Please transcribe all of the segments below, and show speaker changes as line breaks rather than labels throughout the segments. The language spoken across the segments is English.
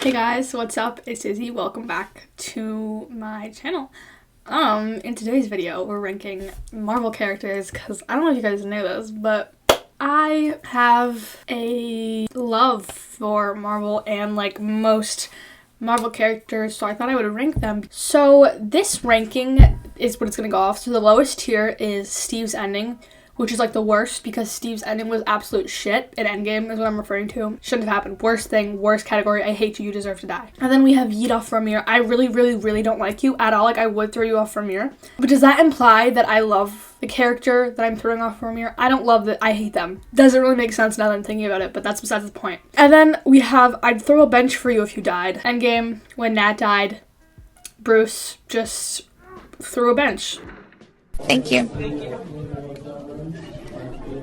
Hey guys, what's up? It's Izzy. Welcome back to my channel. In today's video, we're ranking Marvel characters because I don't know if you guys know this, but I have a love for Marvel and like most Marvel characters, so I thought I would rank them. So this ranking is what it's gonna go off. So the lowest tier is Steve's ending, which is like the worst because Steve's ending was absolute shit. In Endgame is what I'm referring to. Shouldn't have happened. Worst thing, worst category. I hate you. You deserve to die. And then we have yeet off from mirror. I really don't like you at all. Like I would throw you off from mirror. But does that imply that I love the character that I'm throwing off from mirror? I don't love that. I hate them. Doesn't really make sense now that I'm thinking about it, but that's besides the point. And then we have I'd throw a bench for you if you died. Endgame, when Nat died, Bruce just threw a bench.
Thank you.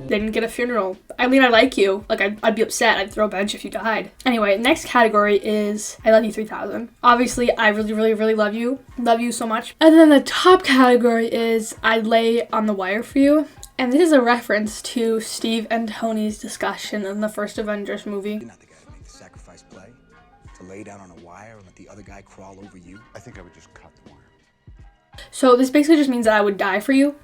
Didn't get a funeral. I mean, I like you. Like, I'd be upset. I'd throw a bench if you died. Anyway, next category is I love you 3000. Obviously, I really love you. Love you so much. And then the top category is I'd lay on the wire for you. And this is a reference to Steve and Tony's discussion in the first Avengers movie.
You're not the guy to make the sacrifice play. To lay down on a wire and let the other guy crawl over you. I think I would just cut the wire.
So this basically just means that I would die for you.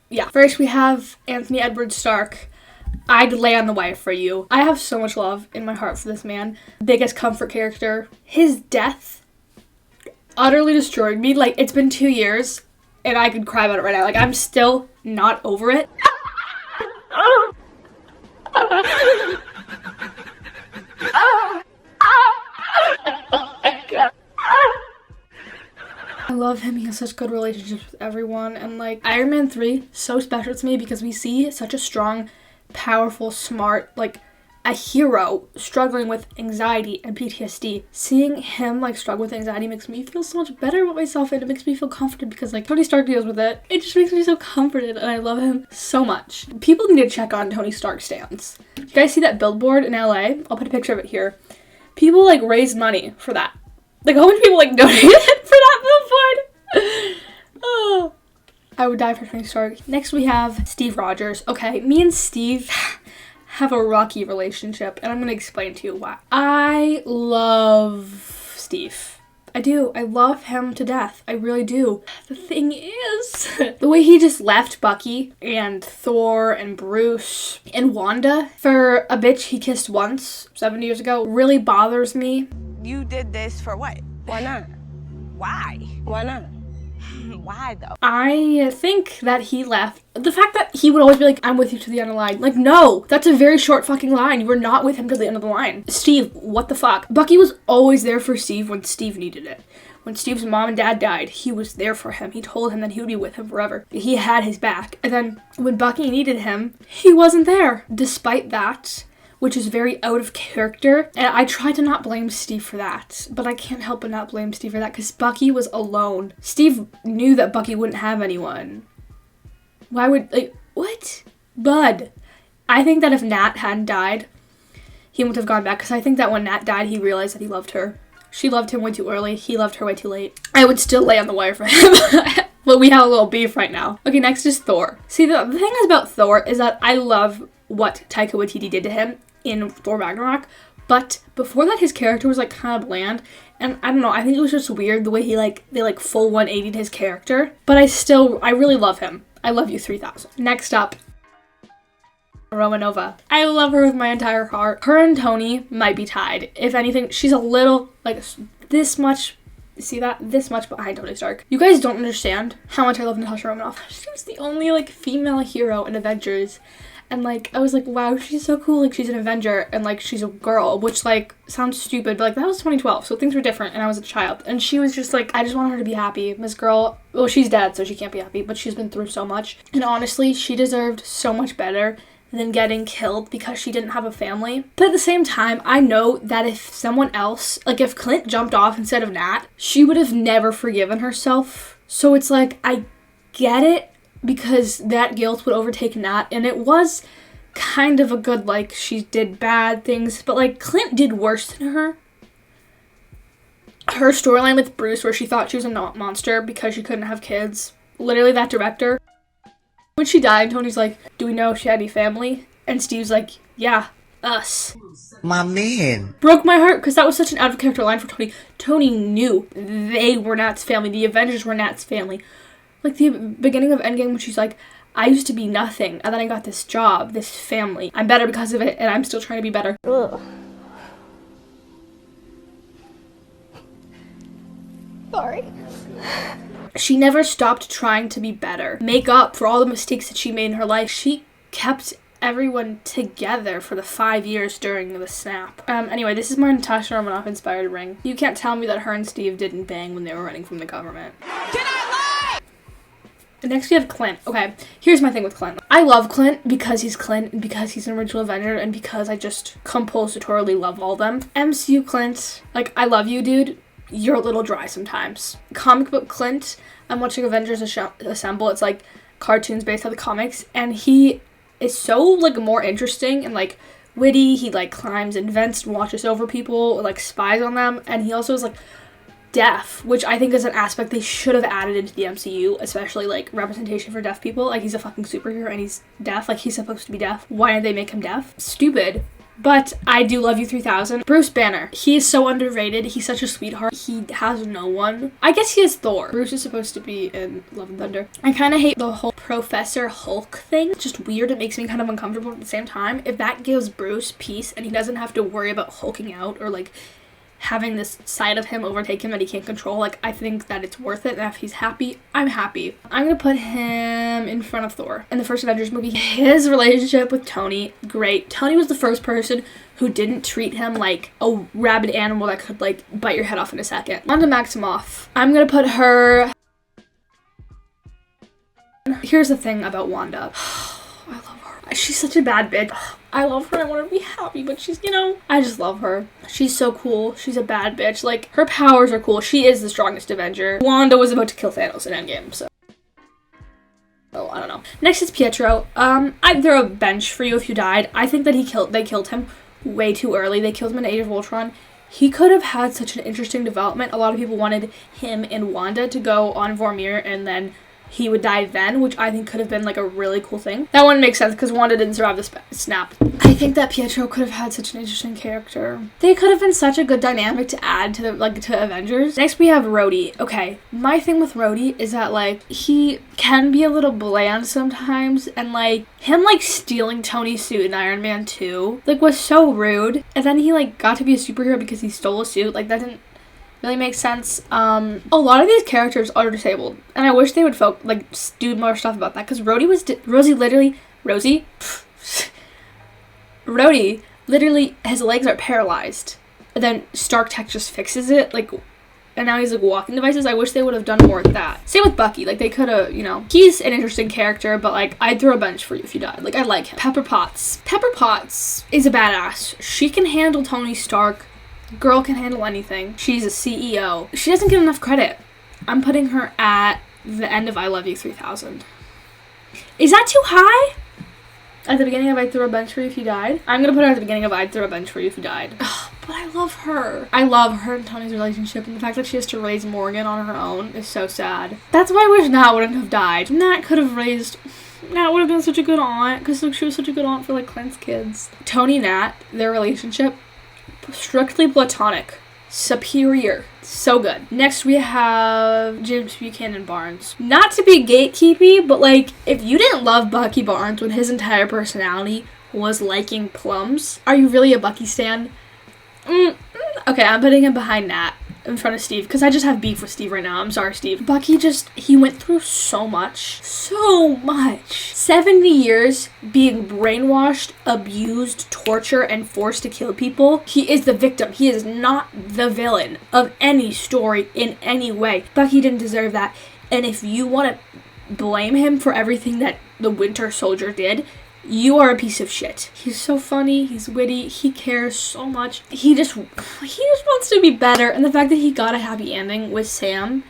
Yeah. First, we have Anthony Edward Stark. I'd lay on the wire for you. I have so much love in my heart for this man. Biggest comfort character. His death utterly destroyed me. Like, it's been 2 years, and I could cry about it right now. Like, I'm still not over it. I love him. He has such good relationships with everyone. And like Iron Man 3, so special to me because we see such a strong, powerful, smart, like a hero struggling with anxiety and PTSD. Seeing him like struggle with anxiety makes me feel so much better about myself, and it makes me feel comforted because like Tony Stark deals with it. It just makes me so comforted, and I love him so much. People need to check on Tony Stark stans. You guys see that billboard in LA? I'll put a picture of it here. People like raise money for that. Like, a whole bunch of people, like, donated for that billboard. Oh. I would die for Tony Stark. Next, we have Steve Rogers. Okay, me and Steve have a rocky relationship, and I'm going to explain to you why. I love Steve. I do. I love him to death. I really do. The thing is, the way he just left Bucky and Thor and Bruce and Wanda for a bitch he kissed once 7 years ago really bothers me.
You did this for what? Why not? Why? Why not? Why though?
I think that he left. The fact that he would always be like, I'm with you to the end of the line. Like, no, that's a very short fucking line. You were not with him to the end of the line. Steve, what the fuck? Bucky was always there for Steve when Steve needed it. When Steve's mom and dad died, he was there for him. He told him that he would be with him forever. He had his back. And then when Bucky needed him, he wasn't there. Despite that, which is very out of character. And I try to not blame Steve for that, but I can't help but not blame Steve for that because Bucky was alone. Steve knew that Bucky wouldn't have anyone. Why would, like, what? Bud. I think that if Nat hadn't died, he wouldn't have gone back because I think that when Nat died, he realized that he loved her. She loved him way too early. He loved her way too late. I would still lay on the wire for him. But we have a little beef right now. Okay, next is Thor. See, the thing is about Thor is that I love what Taika Waititi did to him in Thor Ragnarok, but before that his character was like kind of bland, and I don't know, I think it was just weird the way he like they like full 180'd his character, but I really love him. I love you 3000. Next up, Romanova. I love her with my entire heart. Her and Tony might be tied. If anything, she's a little like this much, see that? This much behind Tony Stark. You guys don't understand how much I love Natasha Romanoff. She's the only like female hero in Avengers. And, like, I was like, wow, she's so cool. Like, she's an Avenger, and, like, she's a girl, which, like, sounds stupid, but, like, that was 2012, so things were different, and I was a child. And she was just like, I just want her to be happy. This girl, well, she's dead, so she can't be happy, but she's been through so much. And honestly, she deserved so much better than getting killed because she didn't have a family. But at the same time, I know that if someone else, like, if Clint jumped off instead of Nat, she would have never forgiven herself. So it's like, I get it, because that guilt would overtake Nat, and it was kind of a good, like, she did bad things, but, like, Clint did worse than her. Her storyline with Bruce, where she thought she was a monster because she couldn't have kids, literally that director. When she died, Tony's like, do we know if she had any family? And Steve's like, yeah, us.
My man.
Broke my heart because that was such an out of character line for Tony. Tony knew they were Nat's family. The Avengers were Nat's family. Like the beginning of Endgame when she's like, I used to be nothing and then I got this job, this family. I'm better because of it and I'm still trying to be better.
Ugh. Sorry.
She never stopped trying to be better. Make up for all the mistakes that she made in her life. She kept everyone together for the 5 years during the snap. Anyway, this is my Natasha Romanoff inspired ring. You can't tell me that her and Steve didn't bang when they were running from the government.
Can I lie?
Next we have Clint. Okay, here's my thing with Clint. I love Clint because he's Clint, and because he's an original Avenger, and because I just compositorily love all of them. MCU Clint, like, I love you, dude. You're a little dry sometimes. Comic book Clint, I'm watching Avengers Assemble. It's like cartoons based on the comics, and he is so like more interesting and like witty. He like climbs and vents and watches over people, like spies on them, and he also is like deaf, which I think is an aspect they should have added into the MCU, especially like representation for deaf people. Like, he's a fucking superhero and he's deaf. Like, he's supposed to be deaf. Why did they make him deaf? Stupid. But I do love you 3000. Bruce Banner. He is so underrated. He's such a sweetheart. He has no one. I guess he has Thor. Bruce is supposed to be in Love and Thunder. I kind of hate the whole Professor Hulk thing. It's just weird. It makes me kind of uncomfortable at the same time. If that gives Bruce peace and he doesn't have to worry about hulking out or like having this side of him overtake him that he can't control, like, I think that it's worth it, and if he's happy, I'm happy. I'm gonna put him in front of Thor. In the first Avengers movie, his relationship with Tony, great. Tony was the first person who didn't treat him like a rabid animal that could, like, bite your head off in a second. Wanda Maximoff. I'm gonna put her... Here's the thing about Wanda. I love her. She's such a bad bitch. I love her. I want her to be happy, but she's, you know, I just love her. She's so cool. She's a bad bitch. Like, her powers are cool. She is the strongest Avenger. Wanda was about to kill Thanos in Endgame, so. Oh, I don't know. Next is Pietro. I'd throw a bench for you if you died. I think that they killed him way too early. They killed him in Age of Ultron. He could have had such an interesting development. A lot of people wanted him and Wanda to go on Vormir and then he would die then, which I think could have been like a really cool thing. That wouldn't make sense because Wanda didn't survive the snap. I think that Pietro could have had such an interesting character. They could have been such a good dynamic to add to to Avengers. Next we have Rhodey. Okay, my thing with Rhodey is that like he can be a little bland sometimes, and like him like stealing Tony's suit in Iron Man 2 like was so rude. And then he like got to be a superhero because he stole a suit. Like that didn't really makes sense. A lot of these characters are disabled, and I wish they would do more stuff about that, because Rhodey literally his legs are paralyzed, and then Stark Tech just fixes it, like, and now he's like walking devices. I wish they would have done more with that. Same with Bucky. Like, they could have, you know, he's an interesting character, but like I'd throw a bench for you if you died. Like, I like him. Pepper Potts is a badass. She can handle Tony Stark. Girl can handle anything. She's a CEO. She doesn't get enough credit. I'm putting her at the end of I Love You 3000. Is that too high? At the beginning of I'd Throw a Bench for You If You Died? I'm gonna put her at the beginning of I'd Throw a Bench for You If You Died. Ugh, but I love her. I love her and Tony's relationship, and the fact that she has to raise Morgan on her own is so sad. That's why I wish Nat wouldn't have died. Nat would have been such a good aunt, because like, she was such a good aunt for like Clint's kids. Tony and Nat, their relationship, strictly platonic. Superior. So good. Next we have James Buchanan Barnes. Not to be gatekeepy, but like, if you didn't love Bucky Barnes when his entire personality was liking plums, are you really a Bucky stan? Okay, I'm putting him behind Nat in front of Steve, because I just have beef with Steve right now. I'm sorry, Steve. Bucky he went through so much. 70 years being brainwashed, abused, tortured, and forced to kill people. He is the victim. He is not the villain of any story in any way. Bucky didn't deserve that. And if you want to blame him for everything that the Winter Soldier did, you are a piece of shit. He's so funny, he's witty, he cares so much. He just wants to be better, and the fact that he got a happy ending with Sam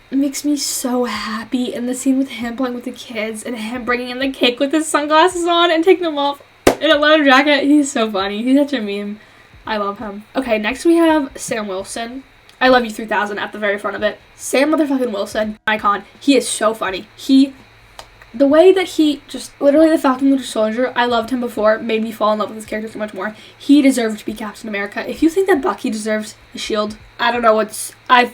makes me so happy. And the scene with him playing with the kids and him bringing in the cake with his sunglasses on and taking them off in a leather jacket, he's so funny. He's such a meme. I love him. Okay, next we have Sam Wilson. I Love You 3000 at the very front of it. Sam motherfucking Wilson, icon. He is so funny. He The way that he just, literally the Falcon Winter Soldier, I loved him before, made me fall in love with his character so much more. He deserved to be Captain America. If you think that Bucky deserves a shield, I don't know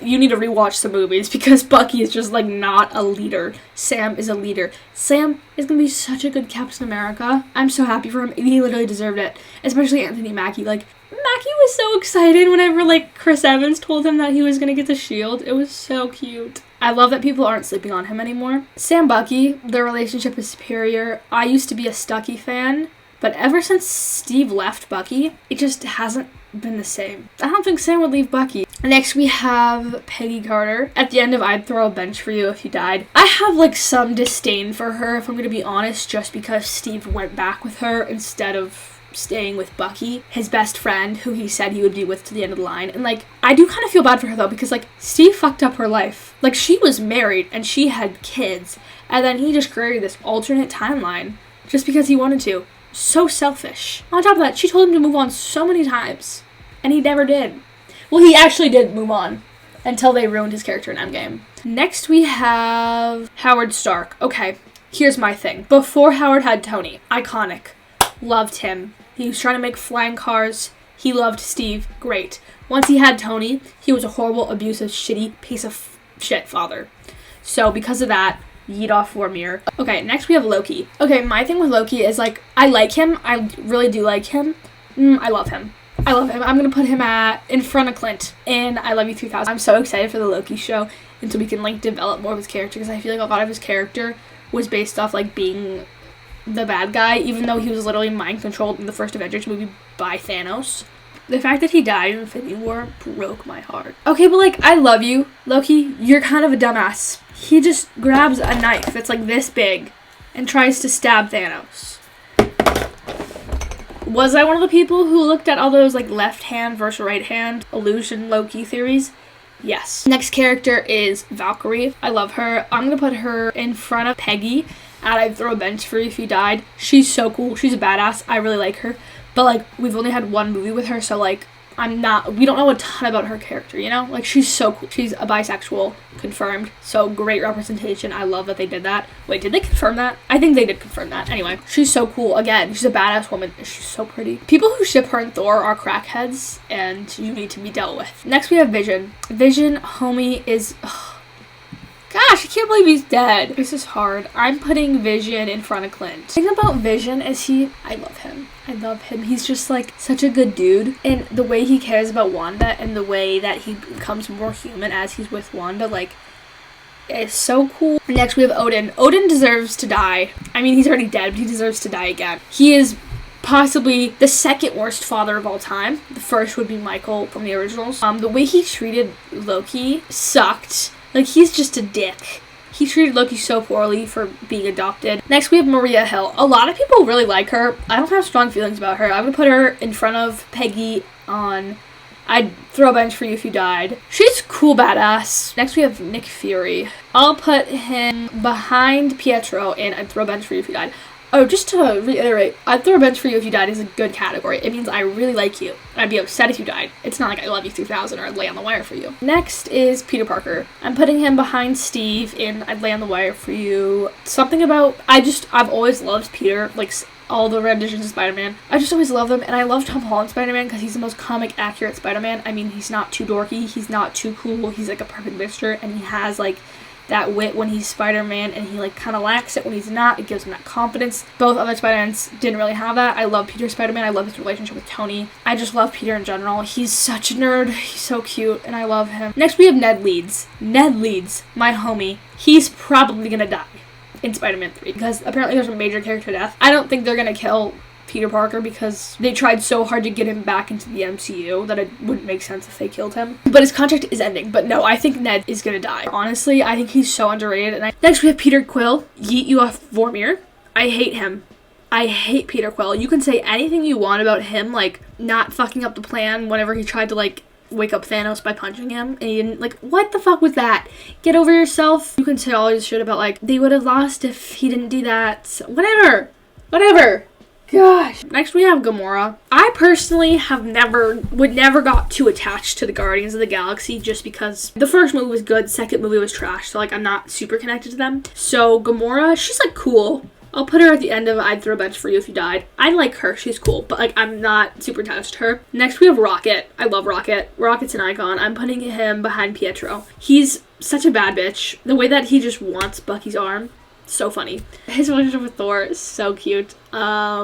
you need to rewatch some movies, because Bucky is just, like, not a leader. Sam is a leader. Sam is gonna be such a good Captain America. I'm so happy for him. He literally deserved it. Especially Anthony Mackie. Like, Mackie was so excited whenever, like, Chris Evans told him that he was gonna get the shield. It was so cute. I love that people aren't sleeping on him anymore. Sam Bucky, their relationship is superior. I used to be a Stucky fan, but ever since Steve left Bucky, it just hasn't been the same. I don't think Sam would leave Bucky. Next we have Peggy Carter. At the end of I'd Throw a Bench for You If You Died. I have, like, some disdain for her, if I'm gonna be honest, just because Steve went back with her instead of staying with Bucky, his best friend, who he said he would be with to the end of the line. And, like, I do kind of feel bad for her, though, because, like, Steve fucked up her life. Like, she was married and she had kids, and then he just created this alternate timeline just because he wanted to. So selfish. On top of that, she told him to move on so many times, and he never did. Well, he actually did move on until they ruined his character in Endgame. Next we have Howard Stark. Okay, here's my thing. Before Howard had Tony, iconic. Loved him. He was trying to make flying cars. He loved Steve. Great. Once he had Tony, he was a horrible, abusive, shitty piece of shit father. So because of that, yeet off Vormir. Okay, next we have Loki. Okay, my thing with Loki is, like, I like him. I really do like him. I love him. I love him. I'm going to put him in front of Clint in I Love You 3000. I'm so excited for the Loki show until we can, like, develop more of his character, because I feel like a lot of his character was based off, like, being the bad guy, even though he was literally mind controlled in the first Avengers movie by Thanos. The fact that he died in Infinity War broke my heart. Okay, but, like, I love you, Loki. You're kind of a dumbass. He just grabs a knife that's, like, this big and tries to stab Thanos. Was I one of the people who looked at all those, like, left hand versus right hand illusion Loki theories? Yes. Next character is Valkyrie. I love her. I'm gonna put her in front of Peggy at I'd Throw a Bench for You If You Died. She's so cool. She's a badass. I really like her. But, like, we've only had one movie with her, so, like, we don't know a ton about her character, you know? Like, she's so cool. She's a bisexual, confirmed. So, great representation. I love that they did that. Wait, did they confirm that? I think they did confirm that. Anyway, she's so cool. Again, she's a badass woman. She's so pretty. People who ship her and Thor are crackheads, and you need to be dealt with. Next, we have Vision. Vision, homie, is... Gosh, I can't believe he's dead. This is hard. I'm putting Vision in front of Clint. The thing about Vision is I love him. I love him. He's just, like, such a good dude. And the way he cares about Wanda and the way that he becomes more human as he's with Wanda, like, is so cool. Next, we have Odin. Odin deserves to die. I mean, he's already dead, but he deserves to die again. He is possibly the second worst father of all time. The first would be Michael from the originals. The way he treated Loki sucked. Like, he's just a dick. He treated Loki so poorly for being adopted. Next, we have Maria Hill. A lot of people really like her. I don't have strong feelings about her. I would put her in front of Peggy on I'd Throw a Bench for You If You Died. She's cool badass. Next, we have Nick Fury. I'll put him behind Pietro in I'd Throw a Bench for You If You Died. Oh, just to reiterate, I'd Throw a Bench for You If You Died is a good category. It means I really like you. I'd be upset if you died. It's not like I Love You 3000 or I'd Lay on the Wire for You. Next is Peter Parker. I'm putting him behind Steve in I'd Lay on the Wire for You. Something about, I've always loved Peter, like, all the renditions of Spider-Man. I just always love them, and I love Tom Holland Spider-Man because he's the most comic accurate Spider-Man. I mean, he's not too dorky, he's not too cool, he's like a perfect mixture, and he has, like, that wit when he's Spider-Man, and he, like, kind of lacks it when he's not. It gives him that confidence. Both other Spider-Mans didn't really have that. I love Peter Spider-Man. I love his relationship with Tony. I just love Peter in general. He's such a nerd. He's so cute, and I love him. Next, we have Ned Leeds. Ned Leeds, my homie. He's probably gonna die in Spider-Man 3 because apparently there's a major character death. I don't think they're gonna kill Peter Parker because they tried so hard to get him back into the MCU that it wouldn't make sense if they killed him. But his contract is ending. But no, I think Ned is gonna die. Honestly, I think he's so underrated. And next we have Peter Quill. Yeet you off Vormir. I hate him. I hate Peter Quill. You can say anything you want about him, like not fucking up the plan whenever he tried to, like, wake up Thanos by punching him, and he didn't. Like, what the fuck was that? Get over yourself. You can say all this shit about, like, they would have lost if he didn't do that. So, whatever. Gosh. Next we have Gamora. I personally would never got too attached to the Guardians of the Galaxy just because the first movie was good, second movie was trash, so like I'm not super connected to them. So Gamora, she's like cool. I'll put her at the end of I'd Throw a Bench for You If You Died. I like her, she's cool, but like I'm not super attached to her. Next we have Rocket. I love Rocket. Rocket's an icon. I'm putting him behind Pietro. He's such a bad bitch. The way that he just wants Bucky's arm, so funny. His relationship with Thor is so cute.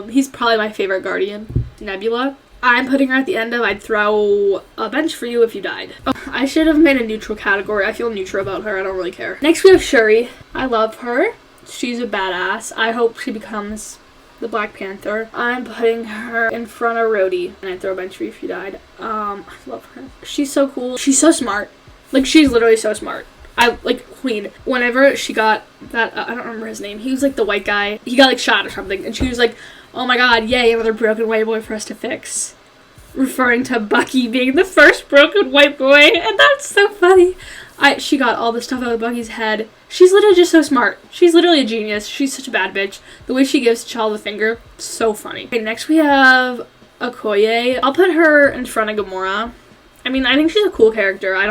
He's probably my favorite Guardian. Nebula. I'm putting her at the end of I'd Throw a Bench for You If You Died. Oh, I should have made a neutral category. I feel neutral about her. I don't really care. Next we have Shuri. I love her. She's a badass. I hope she becomes the Black Panther. I'm putting her in front of Rhodey and I'd Throw a Bench for You If You Died. I love her. She's so cool. She's so smart. Like, she's literally so smart. I, like, Queen. Whenever she got that, I don't remember his name. He was, like, the white guy. He got, like, shot or something. And she was like, oh my god, yay, another broken white boy for us to fix. Referring to Bucky being the first broken white boy. And that's so funny. She got all the stuff out of Bucky's head. She's literally just so smart. She's literally a genius. She's such a bad bitch. The way she gives T'Challa the finger, so funny. Okay, next we have Okoye. I'll put her in front of Gamora. I mean, I think she's a cool character. I'm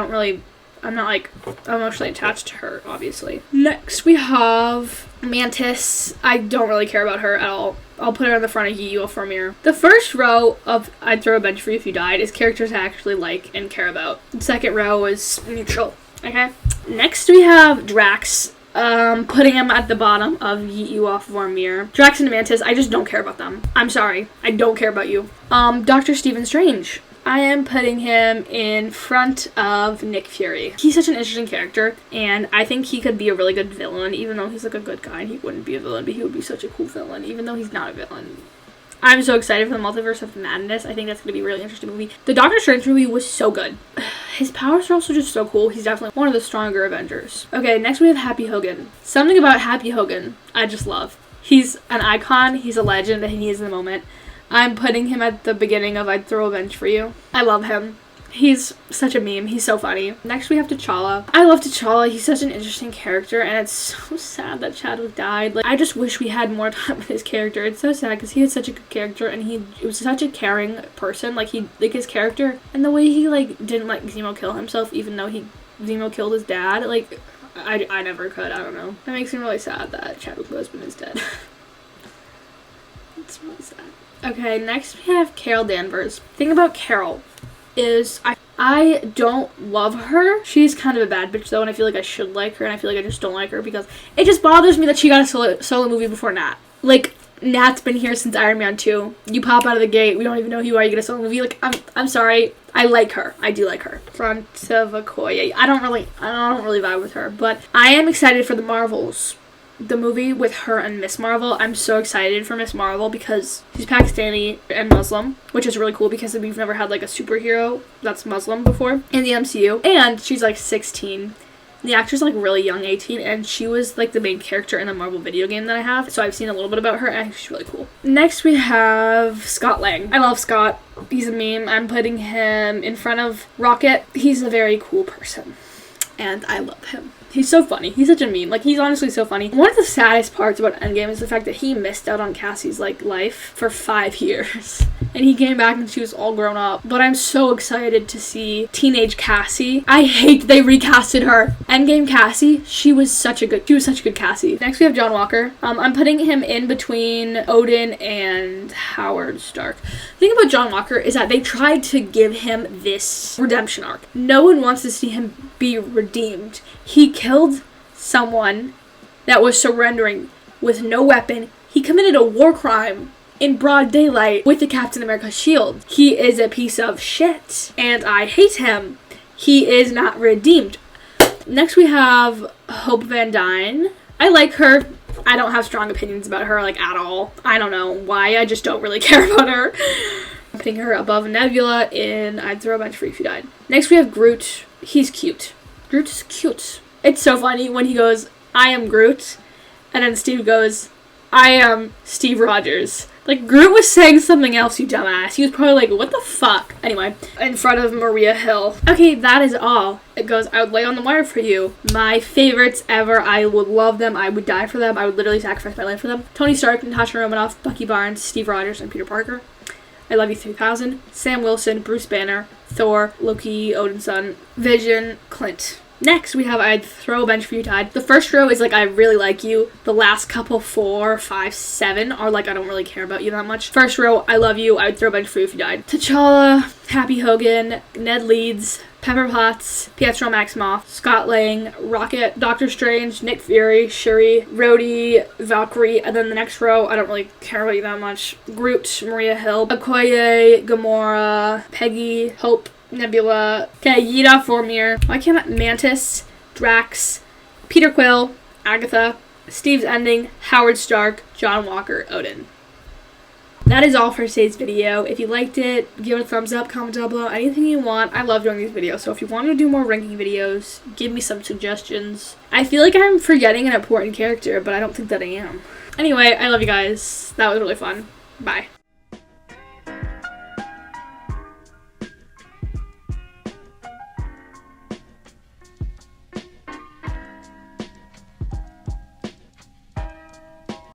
not, like, emotionally attached to her, obviously. Next we have Mantis. I don't really care about her at all. I'll put her in the front of Yu Vormir. The first row of I'd Throw a Bench for You If You Died is characters I actually like and care about. The second row is neutral. Okay. Next we have Drax. Putting him at the bottom of Yu Vormir. Drax and Mantis, I just don't care about them. I'm sorry. I don't care about you. Dr. Stephen Strange. I am putting him in front of Nick Fury. He's such an interesting character, and I think he could be a really good villain, even though he's like a good guy, and he wouldn't be a villain, but he would be such a cool villain, even though he's not a villain. I'm so excited for the Multiverse of Madness. I think that's going to be a really interesting movie. The Doctor Strange movie was so good. His powers are also just so cool. He's definitely one of the stronger Avengers. Okay, next we have Happy Hogan. Something about Happy Hogan I just love. He's an icon, he's a legend, and he is in the moment. I'm putting him at the beginning of I'd Throw a Bench for You. I love him. He's such a meme. He's so funny. Next we have T'Challa. I love T'Challa. He's such an interesting character, and it's so sad that Chadwick died. Like, I just wish we had more time with his character. It's so sad because he had such a good character, and he was such a caring person. Like, his character, and the way he, like, didn't let Zemo kill himself, even though Zemo killed his dad. Like, I never could. I don't know. That makes me really sad that Chadwick Boseman is dead. It's really sad. Okay, next we have Carol Danvers. The thing about Carol is I don't love her. She's kind of a bad bitch though, and I feel like I should like her, and I feel like I just don't like her because it just bothers me that she got a solo movie before Nat. Like, Nat's been here since Iron Man 2. You pop out of the gate, we don't even know who you are, you get a solo movie. Like, I'm sorry. I like her. I do like her. Front of Okoye. I don't really vibe with her, but I am excited for the Marvels. The movie with her and Miss Marvel. I'm so excited for Miss Marvel because she's Pakistani and Muslim, which is really cool because we've never had like a superhero that's Muslim before in the MCU. And she's like 16. The actor's like really young, 18, and she was like the main character in the Marvel video game that I have. So I've seen a little bit about her and she's really cool. Next we have Scott Lang. I love Scott. He's a meme. I'm putting him in front of Rocket. He's a very cool person and I love him. He's so funny. He's such a meme. Like, he's honestly so funny. One of the saddest parts about Endgame is the fact that he missed out on Cassie's, like, life for 5 years. And he came back and she was all grown up. But I'm so excited to see teenage Cassie. I hate they recasted her. Endgame Cassie, she was such a good Cassie. Next we have John Walker. I'm putting him in between Odin and Howard Stark. The thing about John Walker is that they tried to give him this redemption arc. No one wants to see him be redeemed. He killed someone that was surrendering with no weapon. He committed a war crime in broad daylight with the Captain America shield. He is a piece of shit, and I hate him. He is not redeemed. Next we have Hope Van Dyne. I like her. I don't have strong opinions about her, like, at all. I don't know why. I just don't really care about her. I'm putting her above Nebula in I'd Throw a Bench for You If You Died. Next we have Groot. He's cute. Groot is cute. It's so funny when he goes, I am Groot, and then Steve goes, I am Steve Rogers. Like, Groot was saying something else, you dumbass. He was probably like, what the fuck? Anyway, in front of Maria Hill. Okay, that is all. It goes, I would lay on the wire for you. My favorites ever. I would love them. I would die for them. I would literally sacrifice my life for them. Tony Stark, Natasha Romanoff, Bucky Barnes, Steve Rogers, and Peter Parker. I Love You 3000, Sam Wilson, Bruce Banner, Thor, Loki, Odin's son, Vision, Clint. Next, we have I'd throw a bench for you tied. The first row is like, I really like you. The last couple, 4, 5, 7 are like, I don't really care about you that much. First row, I love you. I would throw a bench for you if you died. T'Challa, Happy Hogan, Ned Leeds, Pepper Potts, Pietro Maximoff, Scott Lang, Rocket, Doctor Strange, Nick Fury, Shuri, Rhodey, Valkyrie, and then the next row, I don't really care about you that much. Groot, Maria Hill, Okoye, Gamora, Peggy, Hope, Nebula, okay, Yida, Vormir, why can't I, Mantis, Drax, Peter Quill, Agatha, Steve's Ending, Howard Stark, John Walker, Odin. That is all for today's video. If you liked it, give it a thumbs up, comment down below, anything you want. I love doing these videos, so if you want me to do more ranking videos, give me some suggestions. I feel like I'm forgetting an important character, but I don't think that I am. Anyway, I love you guys. That was really fun. Bye.